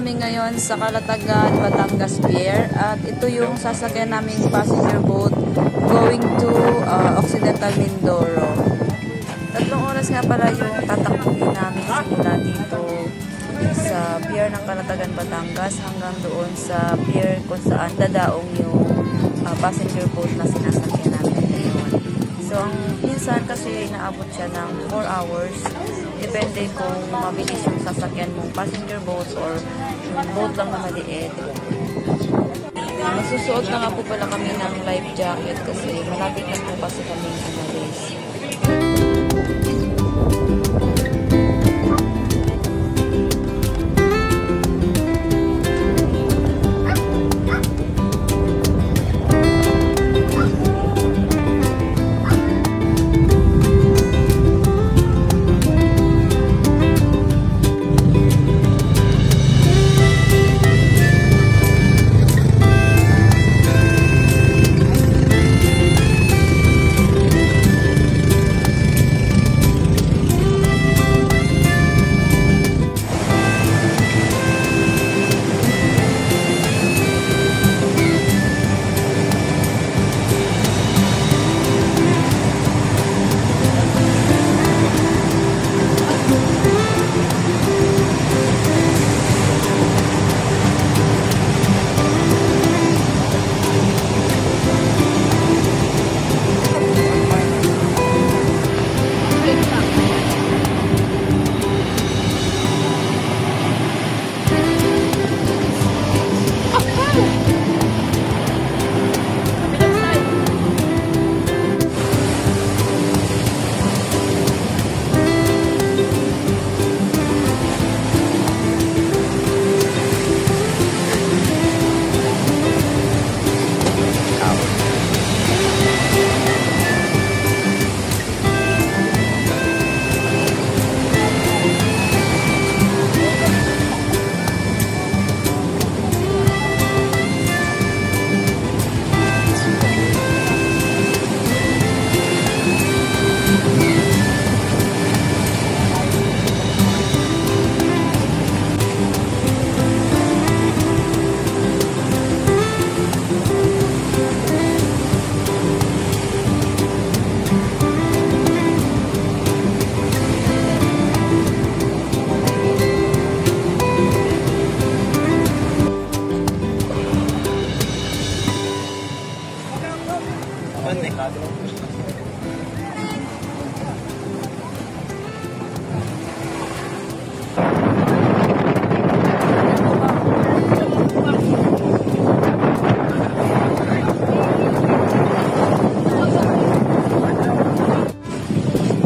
kami ngayon sa Calatagan, Batangas Pier at ito yung sasakyan naming passenger boat going to Occidental Mindoro. 3 oras nga pala yung tatakbuhin namin simula dito sa pier ng Calatagan, Batangas hanggang doon sa pier kung saan dadaong yung passenger boat na sinasakyan namin ngayon. So, ang minsan kasi inaabot siya ng 4 hours. Depende kung mabilis yung sasakyan mong passenger boat or yung boat lang na maliit. Masusuot na nga po pala kami ng life jacket kasi malapit na po kasi kami umalis.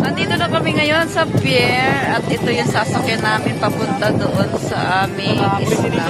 Nandito na kami ngayon sa pier at ito yung sasakyan namin papunta doon sa aming isla.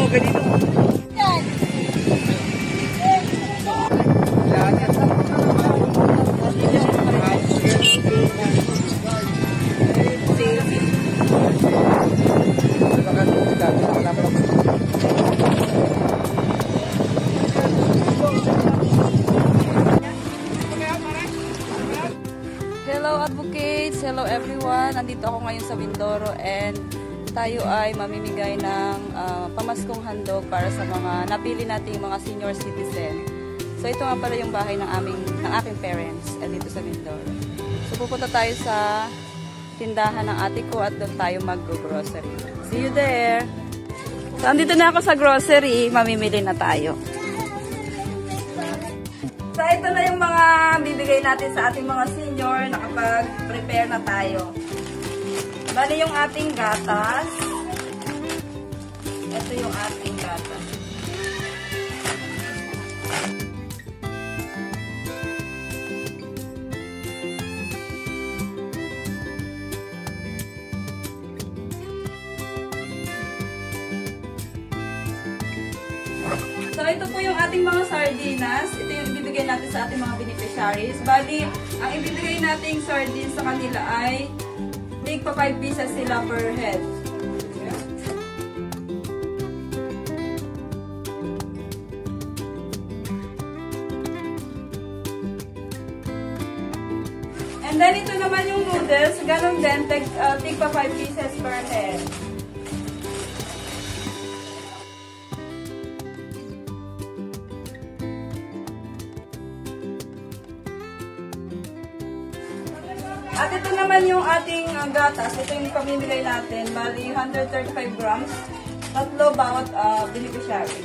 Hello advocates! Hello everyone! Nandito ako ngayon sa Mindoro and tayo ay mamimigay ng pamaskong handog para sa mga napili nating mga senior citizen. So ito nga pala yung bahay ng aking parents dito sa Mindoro. So pupunta tayo sa tindahan ng ate ko at doon tayo mag-grocery. See you there! So andito na ako sa grocery, mamimili na tayo. So, ito na yung mga bibigay natin sa ating mga senior. Nakapag-prepare na tayo. Bali yung ating gatas. Ito yung ating gatas. So, ito po yung ating mga sardinas. Ito yung ibibigay natin sa ating mga beneficiaries. Bali, ang ibibigay nating sardines sa kanila ay big pa 5 pieces sila per head. And then, ito naman yung noodles. Ganon din, tig pa 5 pieces per head. At ito naman yung ating gatas. Ito yung pamimigay natin. Bali, 135 grams. Tatlo bawat beneficiary.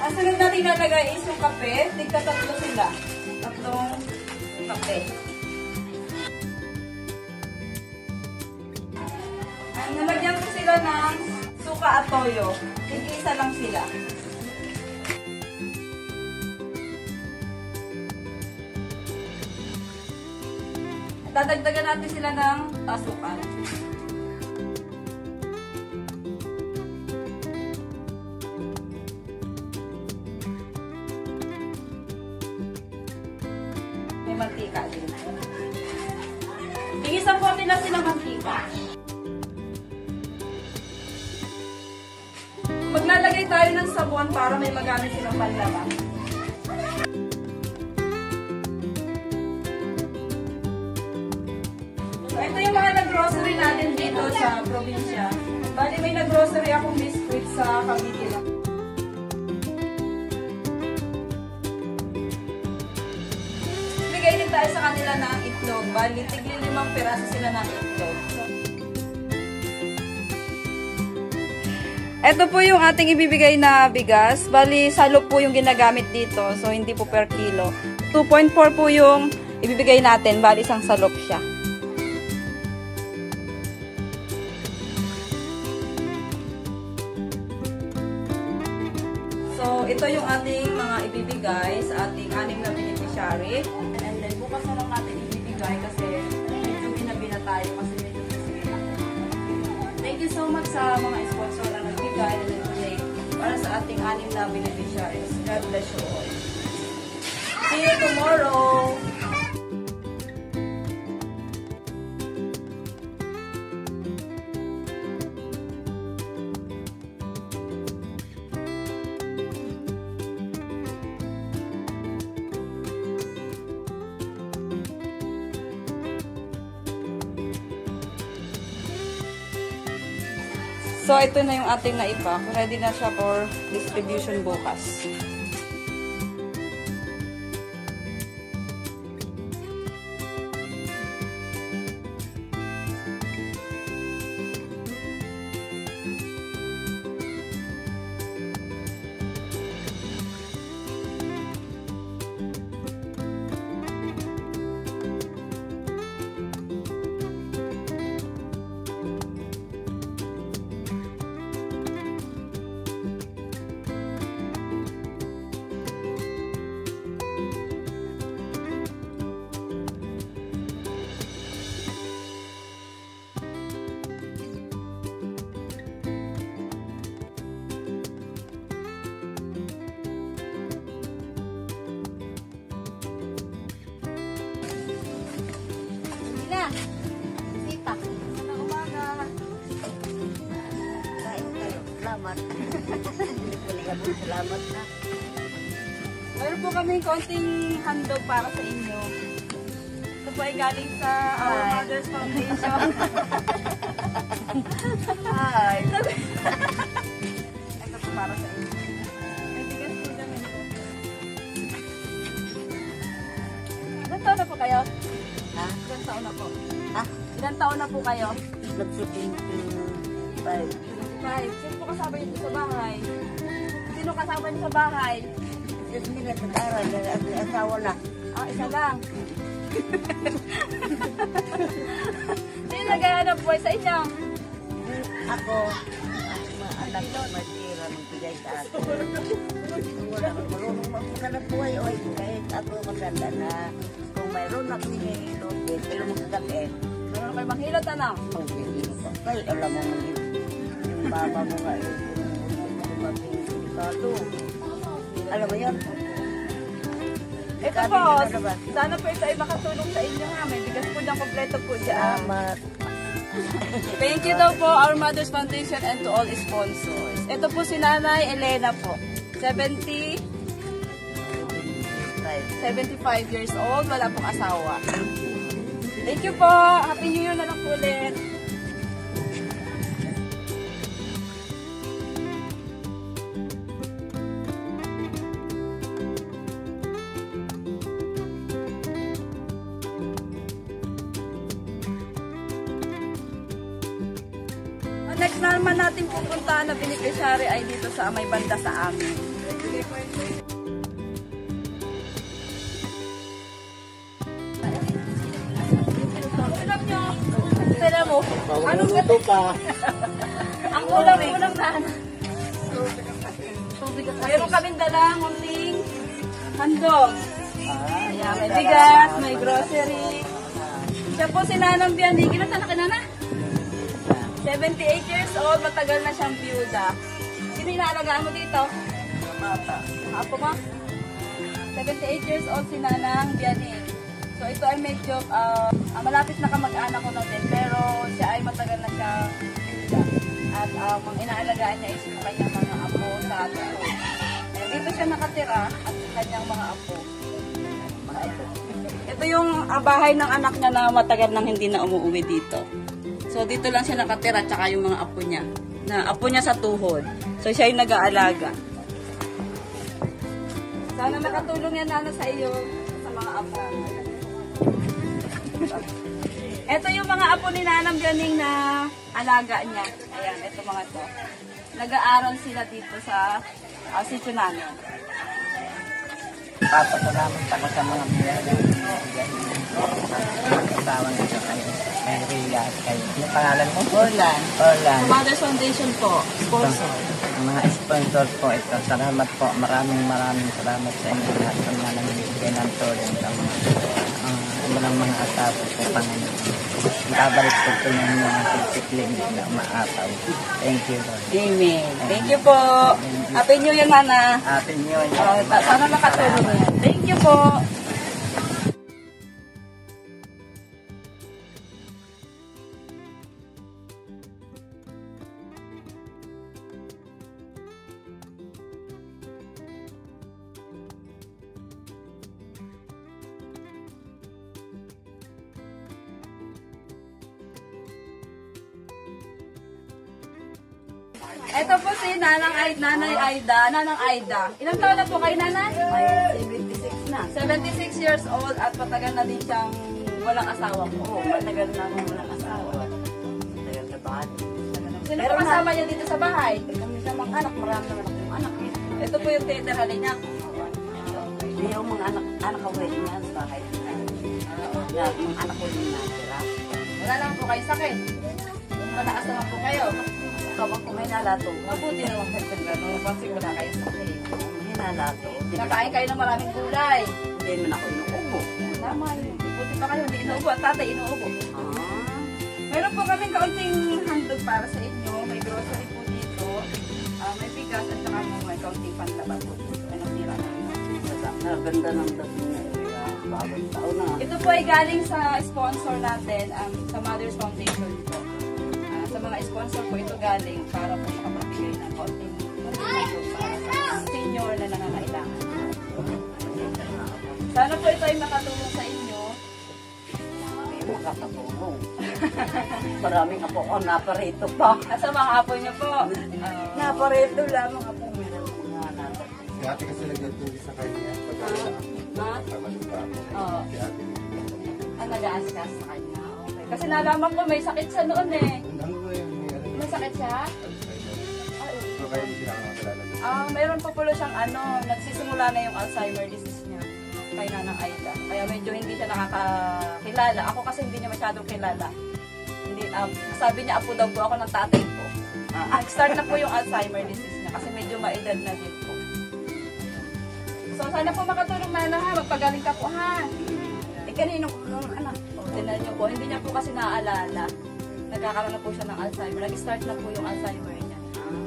Ang sunod natin nalagay is yung kape. Tigka-tatlo sila. Tatlong kape. Nalagyan ko sila ng suka at toyo. Tig-isa lang sila. Dadagdagan natin sila ng asukal. May mantika din. Tigisan po nila sila mantika. Maglalagay tayo ng sabon para may magamit silang panlaban. So, ito yung mga nag-grocery natin dito sa probinsya. Bali, may nag-grocery akong biscuit sa Cavite lang. Bigay din tayo sa kanila ng itlog. Bali, tigli 5 piraso sila ng itlog. Ito po yung ating ibibigay na bigas. Bali, salo po yung ginagamit dito. So, hindi po per kilo. 2.4 po yung ibibigay natin. Bali, isang salop siya. So, ito yung ating mga ibibigay sa ating 6 na beneficiary. And then, bukas na lang natin ibibigay kasi medyo ginabi na tayo kasi medyo kasi. Thank you so much sa mga sponsor na nagbigay and donate para sa ating 6 na beneficiaries. God bless you all. See you tomorrow! So, ito na yung ating naipa. Ready na siya for distribution bukas. Sipak. Sa umaga. Kain kayo. Salamat. Salamat na. Meron po kami konting handog para sa inyo. Ito po ay galing sa Our Mothers Foundation. Hi. Ito po para sa inyo. May bigas po namin. Ilan taon na po kayo? Ha? Ilan taon na po? Ha? Ilan taon na po kayo? Nagsutin. 5. Sino po kasama niyo sa bahay? Sino kasama niyo sa bahay? Kasi nila nag-aral. Asawa na. Ah, isa lang. Sino nag-ahanap buhay sa inyo? Ako. Mga anak ko. Matira. Magbigay sa akin. Wala kang marunong magkakanap buhay. Oy, kahit ako maganda na kung mayroon ako hinihilot. Pero magkakit. Meron kayo manghilot, ano? Magbigay ko. Kaya alam mo yung mama mo nga yung delikado. Alam mo yun? Ito po, sana po ito ay makatulong sa inyo ha. May bigas po dyan, kompleto po dyan. Salamat. Thank you daw po, Our Mothers Foundation and to all sponsors. Ito po si Nanay Elena po. 75 years old, wala pong asawa. Thank you po. Happy New Year na lang po ulit. Next naman natin pupuntahan na beneficiary ay dito sa may banda sa amin. Alam nyo, tala mo, anong Ito pa. ang ulam na meron kaming dalang munting handog. Ayan, may bigas, may grocery. Siya po si Nanang Bianing. Ilan taon na ka, Nana? 78 years old, matagal na siyang byuda. Sino inaalagaan mo dito? Mata. Apo mo? 78 years old si Nanang Bianing. So ito ay medyo malapit na kamag-anak ko na din, pero siya ay matagal na siyang byuda. At ang inaalagaan niya is yung kanyang mga apo sa atin. Dito siya nakatira at kanyang mga apo. Ito yung bahay ng anak niya na matagal nang hindi na umuwi dito. So dito lang siya nakatira at saka yung mga apo niya. Na apo niya sa tuhod. So siya yung nag-aalaga. Sana makatulong yan Nana sa iyo sa mga apo. Ito yung mga apo ni Nanang Bianing na alaga niya. Ayan, ito mga to. Nag-aaral sila dito sa sitio namin. Papasalamat ako sa mga kasama nito kayo. May Rhea at kayo. Ano pangalan mo? Orlan. Orlan. Mother's Foundation po, sponsor. Ang mga sponsor po ito. Salamat po. Maraming salamat sa inyo lahat sa mga nagbibigay ng tulong sa mga asawa po Panginoon. Babalik po ito ng mga pagsikling na maataw. Thank you, Lord. Amen. Thank you po. Happy New Year, Nana. Happy New Year. Sana makatulong yan. Thank you po. Ito po si Nanay Aida. Ilang taon na po kayo, Nanay? May 76 na. 76 years old at matagal na din siyang walang asawa po. Matagal na akong walang asawa. Matagal na ba? Sino po kasama niya dito sa bahay? Kami sa mga anak, marami naman akong anak. Ito po yung titirahan niya. Yung mga anak ko rin yan sa bahay. Mga anak ko rin natira. Wala lang po kayo sakit. Malakas naman po kayo. Kapag kung may nalato, Mabuti naman kayo sa gano'n kasi wala kayo sakit. may nalato. Nakain kayo ng maraming gulay. Hindi naman ako inuubo. Tama yun. Buti pa kayo, hindi inuubo. At tatay inuubo. Ah. Meron po kaming kaunting handog para sa inyo. May grocery po dito. May bigas at saka may kaunting panlaban po. Anong tira na? Naganda ng dating na area. Bagong taon na. Ito po ay galing sa sponsor natin, sa Mother's Foundation po. Sa mga sponsor po ito galing para po makapagbigay ng kaunting motivation para sa senior na nangangailangan. Sana po ito ay makatulong sa inyo. May makakatulong. Maraming apo ko, naparito pa. At sa mga apo niyo po. Naparito lamang apo meron mga nato. Si ate kasi nagtutuli sa kanya. Oo. Ang nag-aaskas sa kanya. Okay. Kasi nalaman ko may sakit siya noon eh. Ano ba yun? May sakit siya? So kaya hindi sila nakakalala. Meron pa pala siyang nagsisimula na yung Alzheimer disease niya kay Nanang Aida. Kaya medyo hindi siya nakakakilala. Ako kasi hindi niya masyadong kilala. Hindi, sabi niya, apo daw po ako ng tatay ko. Nag-start na po yung Alzheimer disease niya kasi medyo maedad na din po. So sana po makatulong na ha. Magpagaling ka po ha. Kanino ko nung anak. Tinan niyo po, hindi niya po kasi naaalala. Nagkakaroon na po siya ng Alzheimer. Nag-start na po yung Alzheimer niya.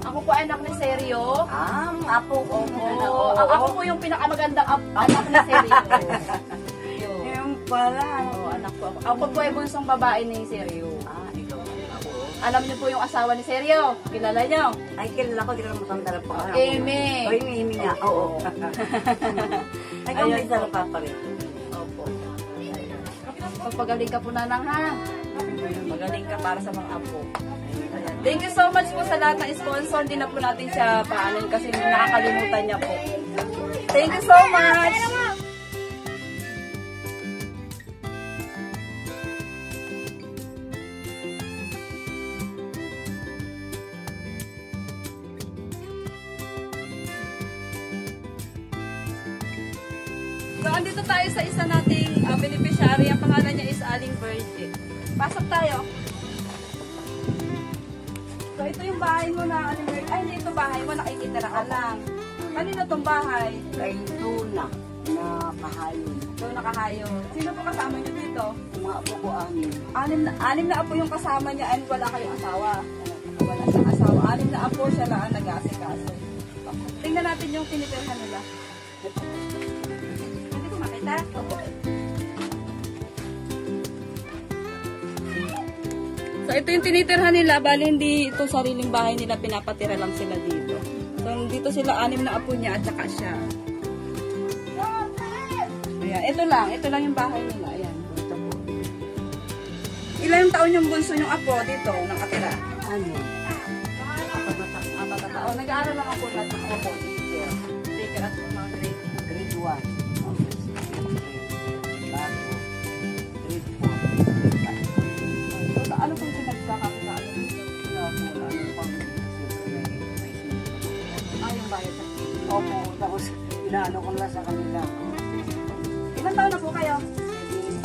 Ako po anak ni Seryo. Apo ko. Ako po yung pinakamagandang anak ni Seryo. Yung pala. Anak po ako. Ako po ay bunsong babae ni Seryo. Ikaw ako. Alam niyo po yung asawa ni Seryo. Kilala niyo? Ay, kilala ko, di ka naman matanda po. Amy. Oy, Amy nga. Oo. Ay, kung may sarap pa rin. Opo. Pagpagaling ka po Nanang ha. Magaling ka para sa mga apo. Ayan. Thank you so much po sa lahat ng sponsor. Hindi na po natin siya paanin kasi nakakalimutan niya po. Thank you so much! So, andito tayo sa isa nating beneficiary. Ang pangalan niya is Aling Virgie. Pasok tayo. So, ito yung bahay mo na Aling Virgie. Ay, hindi ito bahay mo. Nakikitira ka lang. Kanino tong bahay? Kay Tuna na kahayon. So, nakahayo. Sino po kasama niyo dito? Mga apo ko amin. Anim na apo yung kasama niya and wala kayong asawa. Wala siyang asawa. 6 na apo siya lang ang nag-aasikaso. Tingnan natin yung tinitirhan nila. Hindi ko makita. So, ito yung tinitirhan nila. Bali, hindi ito sariling bahay nila. Pinapatira lang sila dito. So, dito sila 6 na apo niya at saka siya. Ayan, ito lang yung bahay nila. Ayan. Ilang taon yung bunso yung apo dito nakatira? Ano? Apat na taon. Nag-aaral lang ako lahat ng apo. Teacher at mga grade. Grade 1. Bago. Grade 4. So, ano kung pinagkakakitaan dito? Yung bayad sa Opo, tapos inaano ko na sa kanila. Ilang taon na po kayo?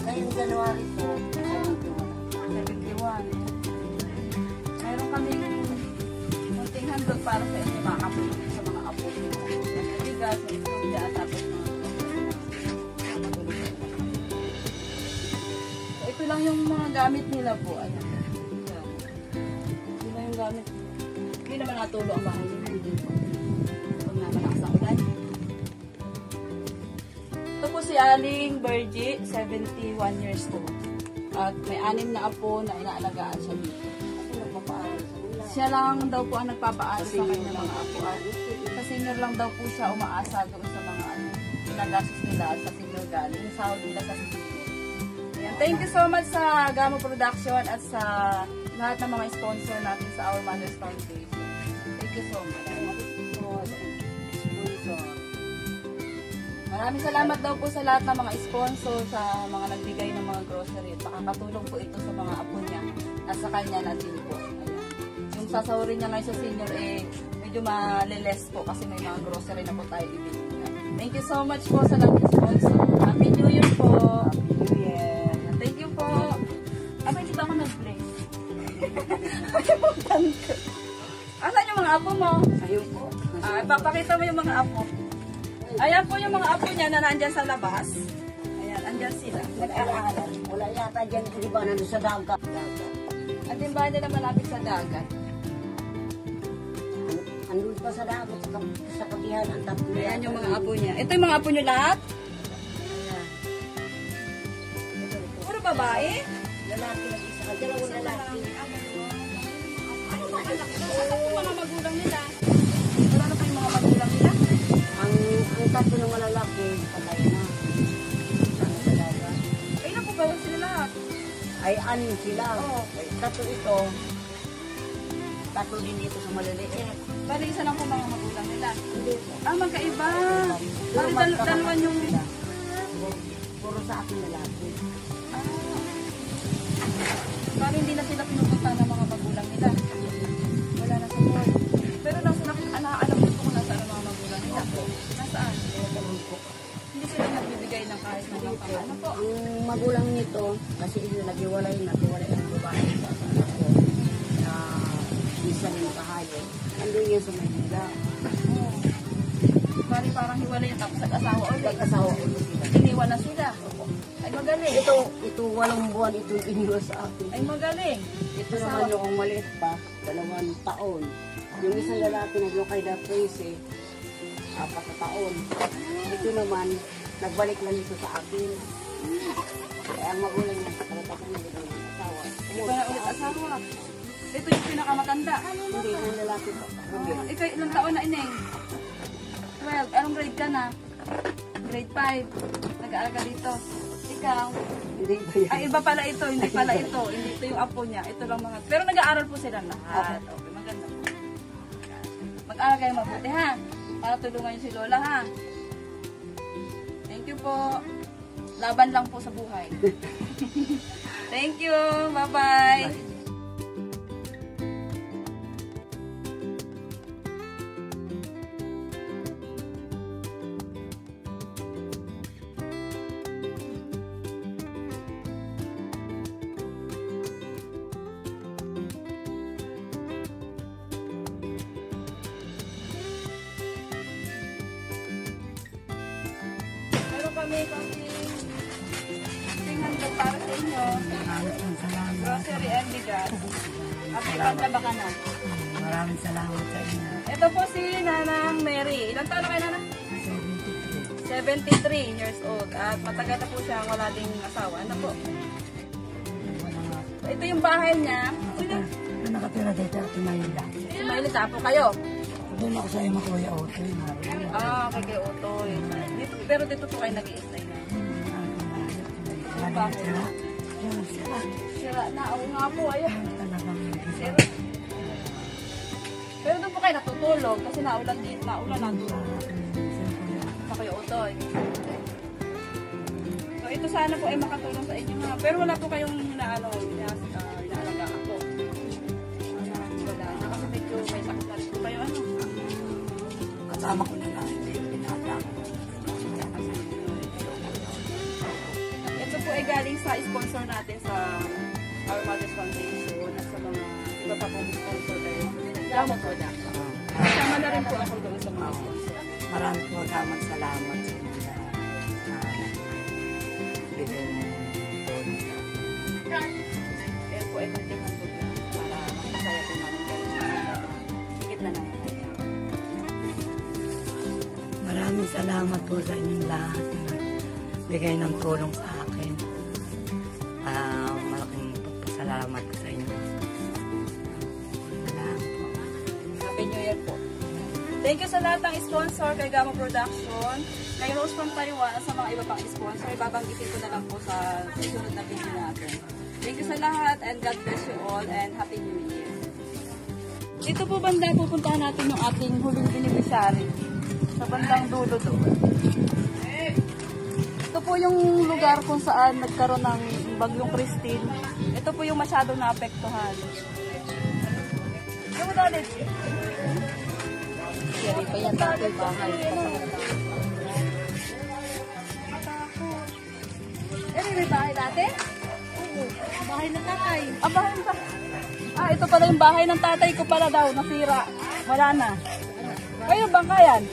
Ngayong January po, 71. Meron kaming munting handog para sa inyo makakapulong sa mga apo nyo. Bigas, may istorya, tapos mga so, ito lang yung mga gamit nila po. Ayan. Ito lang yung gamit. Hindi naman natulo ang bahay nila. Huwag na malakas ang ulan. Ito po si Aling Virgie, 71 years old. At may 6 na apo na inaalagaan siya dito. ako nagpapaaral sa kanila. Siya lang daw po ang nagpapaaral sa kanyang mga apo. At sa senior lang daw po siya umaasa doon sa mga ginagastos nila at sa senior galing. Yung sahod nila sa senior. Ayan. Thank you so much sa Gamo Production at sa lahat ng mga sponsor natin sa Our Mothers Foundation. Thank you so much. Maraming salamat daw po sa lahat ng mga sponsor, sa mga nagbigay ng mga grocery. At makakatulong po ito sa mga apo niya at sa kanya na din po. Ayan. Yung sasahurin niya ngayon sa senior, medyo maliles po kasi may mga grocery na po tayo ibigay. Thank you so much po sa lahat ng sponsor. Happy New Year po! Happy New Year. Thank you po! Aba, hindi ba ako nag-play? Asan yung mga apo mo? Ayun po. Papakita mo yung mga apo. Ayan po yung mga apo niya na nandyan sa labas. Ayan, andyan sila. Nag-aaral. Wala yata dyan, di ba, nandun sa dagat. At yung bahay nila malapit sa dagat. Andun pa sa dagat, sa kabihan, ang tatlo. Ayan yung mga apo niya. Ito yung mga apo niyo lahat? Ayan. Puro babae? Lalaki lang isa ka, dalawang lalaki. Ano ba anak nila? Saan po mga magulang nila? Wala na po yung mga magulang nila? Ang tatlo ng malalaki, patay na. Ang dalawa. Ay, naku, bawal sila lahat. Ay, anim sila. Oo. Ay, tatlo ito. Tatlo din dito sa maliliit. Bali, isa lang po mga magulang nila. Hindi po. Magkaiba. Pero Bali, dalawan yung... sila. Puro sa akin lalaki. Bali, hindi na sila pinupunta ng mga magulang nila. Wala na sa buhay. Pero nasa alam niyo po kung nasaan ang mga magulang nila. Nasaan? Hindi sila nagbibigay ng kahit ng ano po. Ang magulang nito, kasi naghiwalay ang babae sa anak ko. Na isa ng kahayo. Andun yan sa Manila. Bali, parang hiwalay yung tapos nag-asawa ulit. Nag-asawa ko sila. Iniwan na sila. Ay, magaling. Ito 8 buwan ito iniwas sa akin. Ay, magaling. Ito naman yung maliit pa, 2 taon. Yung isang lalaki naglukay na 13, 4 na taon. Ito naman, nagbalik lang ito sa akin. Kaya ang magulang niya, pagkatapos niya dito ng asawa. Hindi pa na ulit asawa. Ito yung pinakamatanda. Hindi, yung lalaki pa. Ikaw, ilang taon na ineng? 12. Anong grade ka na? Grade 5. Nag-aaral ka dito. Ikaw? Hindi ba yan? Ay, iba pala ito. Hindi pala ito. Hindi ito yung apo niya. Ito lang mga... Pero nag-aaral po sila lahat. Okay, maganda. Mag-aaral kayo mabuti, ha? Para tulungan niyo si Lola, ha? Thank you po. Laban lang po sa buhay. Thank you. Bye-bye. kami handog para sa inyo. Grocery and bigas. At may ba ka na? Maraming salamat sa inyo. Ito po si Nanang Mary. Ilang taon na kayo, Nanang? 73 years old. At matagal na po siya wala ding asawa. Ano po? Ito yung bahay niya. Sino? Nakatira dito at Manila. Mailita po kayo. Doon ako sa iyo Kuya Otoy. Ah, okay, Otoy. Dito, pero dito po kayo nag-i-stay na. Bakit? Sira na. Oo nga po, ayan. Sira. Pero doon po kayo natutulog kasi naulan dito. Naulan na doon. Sa Kuya Otoy. So, ito sana po ay makatulong sa inyo nga. Pero wala po kayong inaalaga ako. Wala na kasi medyo may sakit na rin po kayo. Ano? Kasama ko na lang. Pinata ko. Ito po ay galing sa sponsor natin sa Our Mother's Foundation at sa mga iba pa pong sponsor kayo. Salamat po na. Kasama na rin po ako doon sa mga sponsor. Maraming po salamat sa inyo. Bigay mo tulong. Kaya po ay kontingan po na para makasaya po namin kayo. Higit na naman. Maraming salamat po sa inyong lahat na bigay ng tulong sa akin. Malaking pagpasalamat ko sa inyo. Salamat po. Happy New Year po. Thank you sa lahat ng sponsor kay Gamo Production, kay Rose from Taiwan, at sa mga iba pang sponsor. Ibabanggitin ko na lang po sa susunod na video natin. Thank you sa lahat and God bless you all and Happy New Year. Dito po banda pupuntahan natin yung ating huling beneficiary. Sa bandang dulo doon. Ito po yung lugar kung saan nagkaroon ng bagyong Christine. Ito po yung masyado naapektuhan. Yung dalit. Yari pa yan dati bahay. May bahay dati? Oo. Bahay ng tatay. Bahay ng tatay. Ito pala yung bahay ng tatay ko pala daw. Nasira. Wala na. Kayo bangka yan?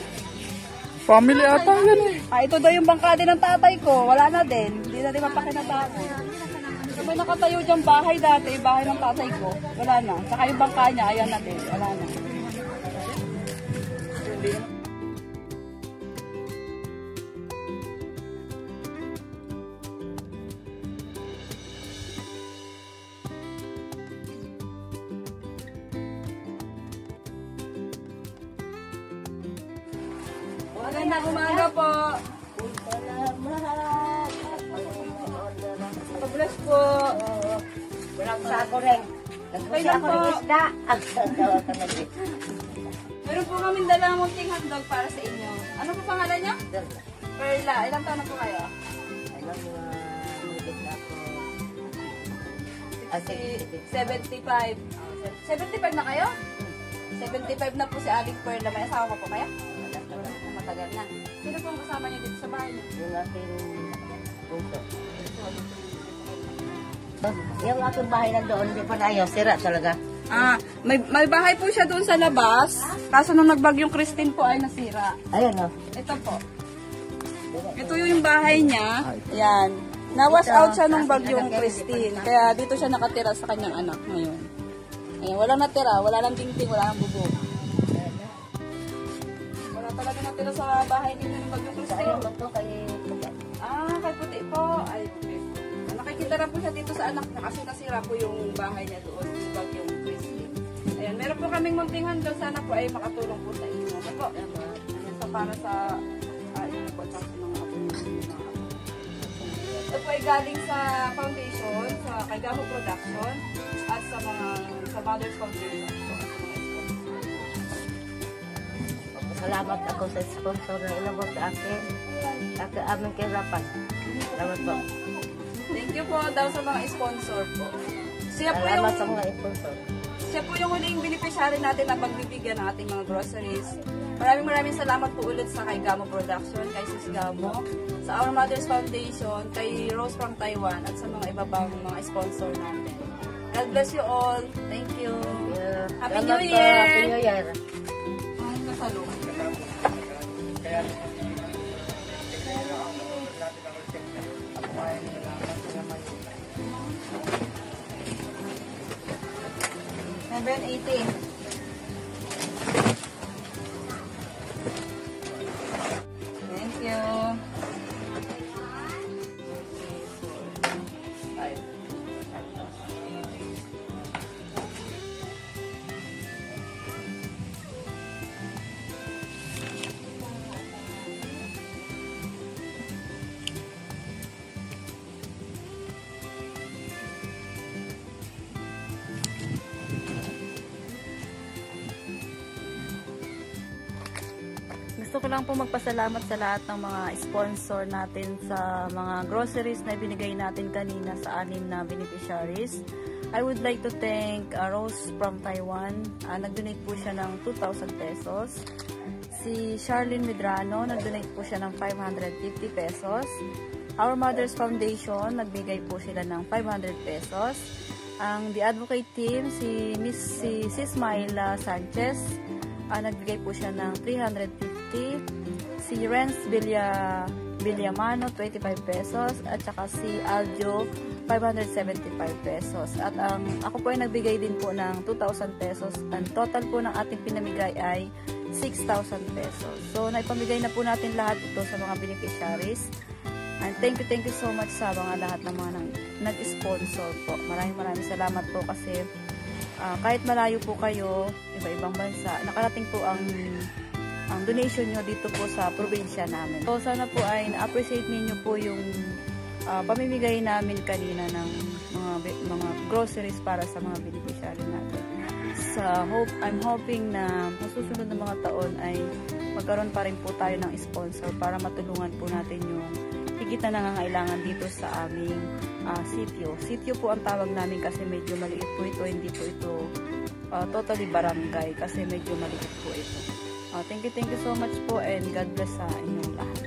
Family ata yan eh. Ito daw yung bangka din ng tatay ko. Wala na din. Hindi na din mapakinatago. Sabi nakatayo dyan bahay dati. Bahay ng tatay ko. Wala na. Saka yung bangka niya. Ayan na din. Wala na. Magandang umaga po. Salamat. God-bless po. Walang sako rin. Nagpusi ako ng isda. Meron po kami dalang munting hotdog para sa inyo. Ano po pangalan niyo? Perla. Ilang taon na po kayo? Alam mo, mulit ako. 75. 75 na kayo? 75 na po si Aling Perla. May asawa po kaya? Matagal na. Sino po ang kasama niyo dito sa bahay niyo? Yung aking puso. Yung aking bahay na doon, hindi pa na ayaw. Sira talaga. May bahay po siya doon sa labas. Kaso nung nagbagyong Christine po ay nasira. Ayun o. Ito po. Ito yung bahay niya. Yan. Na-wash out siya nung bagyong Christine. Kaya dito siya nakatira sa kanyang anak ngayon. Ayan, walang natira. Wala lang dingding, wala lang bubong. Wala talaga natira sa bahay ninyo ng bagyong Christine. Kay puti po. Ay, okay. Nakikita na po siya dito sa anak niya kasi nasira po yung bahay niya doon. Yung bagyong Christine. Ayan, meron po kaming munting handog. Sana po ay makatulong po sa inyo. Ano po? Ayan, sa para sa inyo po sa mga apo niyo. Ito po ay galing sa foundation, sa kay Gamo Production, at sa Mother's Foundation. Salamat ako sa sponsor na ilabot sa akin. At aming kahirapan. Salamat po. Thank you po daw sa mga sponsor po. Siya po Salamat sa yung, mga sponsor. siya po yung huling beneficiary natin na pagbibigyan ng ating mga groceries. Maraming salamat po ulit sa kay Gamo Production, kay Sis Gamo, sa Our Mother's Foundation, kay Rose from Taiwan, at sa mga iba pang mga sponsor natin. God bless you all. Thank you. Happy New Year! Happy New Year! Ang kasalungan. 780. Thank you. Gusto ko lang po magpasalamat sa lahat ng mga sponsor natin sa mga groceries na binigay natin kanina sa 6 na beneficiaries. I would like to thank Rose from Taiwan. Nag-donate po siya ng 2,000 pesos. Si Charlene Medrano, nag-donate po siya ng 550 pesos. Our Mothers Foundation, nagbigay po sila ng 500 pesos. Ang The Advocate Team, si Sis Maila Sanchez, nagbigay po siya ng 350. Si Renz Villamano, 25 pesos. At saka si Aljo, 575 pesos. At ako po ay nagbigay din po ng 2,000 pesos. Ang total po ng ating pinamigay ay 6,000 pesos. So, naipamigay na po natin lahat ito sa mga beneficiaries. And thank you so much sa mga lahat ng mga nag-sponsor po. Maraming salamat po kasi kahit malayo po kayo, iba-ibang bansa, nakarating po ang donation nyo dito po sa probinsya namin. So, sana po ay na-appreciate ninyo po yung pamimigay namin kanina ng mga groceries para sa mga beneficiary natin. I'm hoping na masusunod na mga taon ay magkaroon pa rin po tayo ng sponsor para matulungan po natin yung higit na nangangailangan dito sa aming sitio. Sitio po ang tawag namin kasi medyo maliit po ito, hindi po ito totally barangay kasi medyo maliit po ito. Thank you so much po and God bless sa inyong lahat.